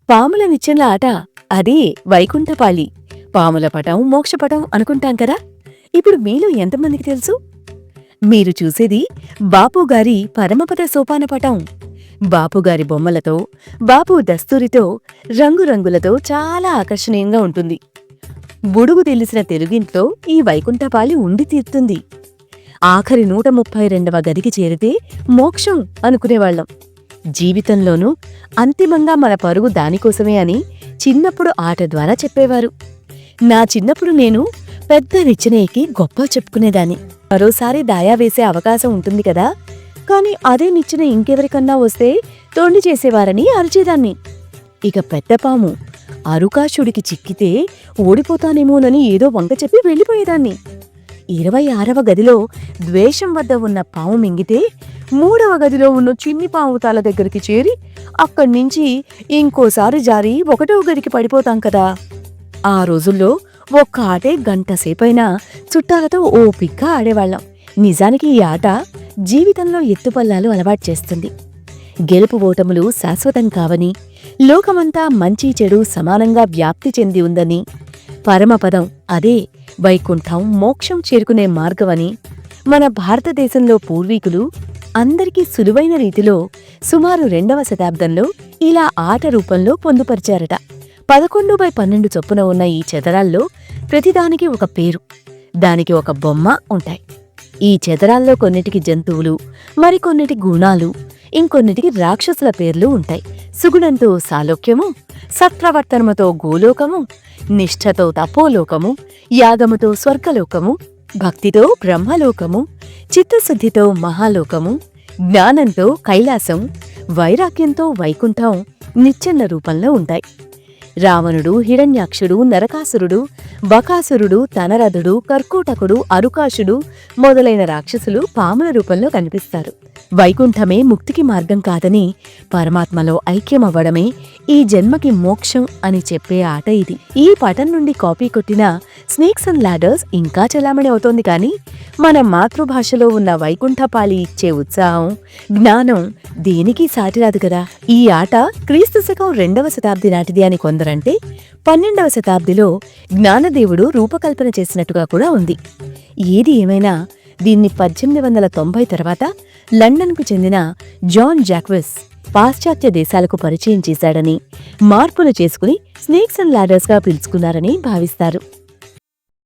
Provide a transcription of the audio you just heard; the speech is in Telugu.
పాముల నిచ్చెనల ఆట అదే వైకుంఠపాళి. పాముల పటం మోక్షపటం అనుకుంటాం కదా. ఇప్పుడు మీలో ఎంతమందికి తెలుసు? మీరు చూసేది బాపుగారి పరమపద సోపానపటం. బాపుగారి బొమ్మలతో, బాపు దస్తూరితో, రంగురంగులతో చాలా ఆకర్షణీయంగా ఉంటుంది. బుడుగు తెలిసిన తెలుగింట్లో ఈ వైకుంఠపాళి ఉండి తీరుతుంది. ఆఖరి 132వ గదికి చేరితే మోక్షం అనుకునేవాళ్లం. జీవితంలోనూ అంతిమంగా మన పరుగు దానికోసమే అని చిన్నప్పుడు ఆట ద్వారా చెప్పేవారు. నా చిన్నప్పుడు నేను పెద్ద నిచ్చెన ఎక్కి గొప్ప చెప్పుకునేదాన్ని. మరోసారి దాయా వేసే అవకాశం ఉంటుంది కదా, కాని అదే నిచ్చెన ఇంకెవరికన్నా వస్తే తోండి చేసేవారని అరిచేదాన్ని. ఇక పెద్దపాము అరుకాశుడికి చిక్కితే ఓడిపోతానేమోనని ఏదో వంక చెప్పి వెళ్ళిపోయేదాన్ని. 26వ గదిలో ద్వేషం వద్ద ఉన్న పాము మింగితే 3వ గదిలో ఉన్న చిన్ని పాము తల దగ్గరికి చేరి అక్కడ్నించి ఇంకోసారి జారి 1వ గదికి పడిపోతాం కదా. ఆ రోజుల్లో ఒక్క ఆటే గంటసేపైనా చుట్టాలతో ఓపిగ్గా ఆడేవాళ్లం. నిజానికి ఈ ఆట జీవితంలో ఎత్తుపల్లాలు అలవాటు చేస్తుంది. గెలుపు ఓటములు శాశ్వతం కావని, లోకమంతా మంచి చెడు సమానంగా వ్యాప్తి చెంది ఉందని, పరమపదం అదే వైకుంఠం మోక్షం చేరుకునే మార్గమని మన భారతదేశంలో పూర్వీకులు అందరికీ సులువైన రీతిలో సుమారు 2వ శతాబ్దంలో ఇలా ఆట రూపంలో పొందుపరిచారట. 11/12 చొప్పున ఉన్న ఈ చదరాల్లో ప్రతిదానికి ఒక పేరు, దానికి ఒక బొమ్మ ఉంటాయి. ఈ చదరాల్లో కొన్నిటికి జంతువులు, మరికొన్నిటి గుణాలు, ఇంకొన్నిటికి రాక్షసుల పేర్లు ఉంటాయి. సుగుణంతో సాలోక్యము, సత్ప్రవర్తనముతో గోలోకము, నిష్ఠతో తపోలోకము, యాగముతో స్వర్గలోకము, భక్తితో బ్రహ్మలోకము, చిత్తశుద్ధితో మహాలోకము, జ్ఞానంతో కైలాసం, వైరాగ్యంతో వైకుంఠం నిచ్చెన్న రూపంలో ఉంటాయి. రావణుడు, హిరణ్యాక్షుడు, నరకాసురుడు, బకాసురుడు, తనరథుడు, కర్కోటకుడు, అరుకాశుడు మొదలైన రాక్షసులు పాముల రూపంలో కనిపిస్తారు. వైకుంఠమే ముక్తికి మార్గం కాదని, పరమాత్మలో ఐక్యమవ్వడమే ఈ జన్మకి మోక్షం అని చెప్పే ఆట ఇది. ఈ పటం నుండి కాపీ కొట్టిన స్నేక్స్ అండ్ లాడర్స్ ఇంకా చలామణి అవుతోంది. కానీ మన మాతృభాషలో ఉన్న వైకుంఠపాళి ఇచ్చే ఉత్సాహం, జ్ఞానం దేనికి సాటిరాదు కదా. ఈ ఆట క్రీస్తు శకం 2వ శతాబ్ది నాటిది అని కొందరంటే, 12వ శతాబ్దిలో జ్ఞానదేవుడు రూపకల్పన చేసినట్టుగా కూడా ఉంది. ఏది ఏమైనా దీన్ని 1890 తర్వాత లండన్కు చెందిన జాన్ జాక్వెస్ పాశ్చాత్య దేశాలకు పరిచయం చేశాడని, మార్పులు చేసుకుని స్నేక్స్ అండ్ లాడర్స్గా పిలుచుకున్నారని భావిస్తారు.